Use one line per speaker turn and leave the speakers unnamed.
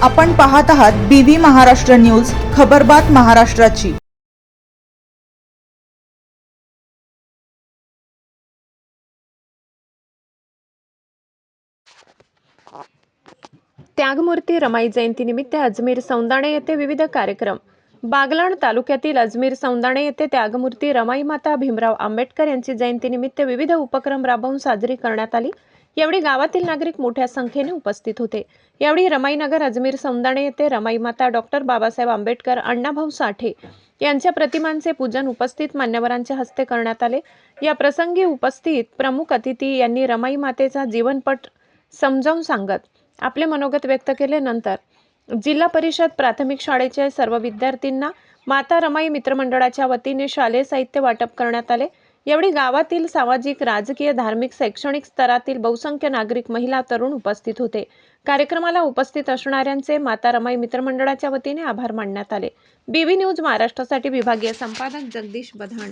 आपण पाहत आहात BV महाराष्ट्र न्यूज, खबरबात महाराष्ट्राची।
त्यागमूर्ती रमाई जयंतीनिमित्त अजमेर सौंदाणे येथे विविध कार्यक्रम। बागलाण तालुक्यातील अजमेर सौंदाणे येथे त्यागमूर्ती रमाई माता भीमराव आंबेडकर यांची जयंतीनिमित्त विविध उपक्रम राबवून साजरी करण्यात आली। यावेळी गावातील नागरिक मोठ्या संख्येने उपस्थित होते। यावेळी रमाईनगर अजमेर सौंदाणे येथे रमाई माता डॉक्टर बाबासाहेब आंबेडकर, अण्णाभाऊ साठे यांच्या प्रतिमांचे पूजन उपस्थित मान्यवरांच्या हस्ते करण्यात आले। या प्रसंगी उपस्थित प्रमुख अतिथी यांनी रमाई मातेचा जीवनपट समजावून सांगत आपले मनोगत व्यक्त केले। नंतर जिल्हा परिषद प्राथमिक शाळेच्या सर्व विद्यार्थ्यांना माता रमाई मित्रमंडळाच्या वतीने शालेय साहित्य वाटप करण्यात आले। यावेळी गावातील सामाजिक, राजकीय, धार्मिक, शैक्षणिक स्तरातील बहुसंख्य नागरिक, महिला, तरुण उपस्थित होते। कार्यक्रमाला उपस्थित असणाऱ्यांचे माता रमाई मित्रमंडळाच्या वतीने आभार मानण्यात आले। BV न्यूज महाराष्ट्रासाठी विभागीय संपादक जगदीश बधाण।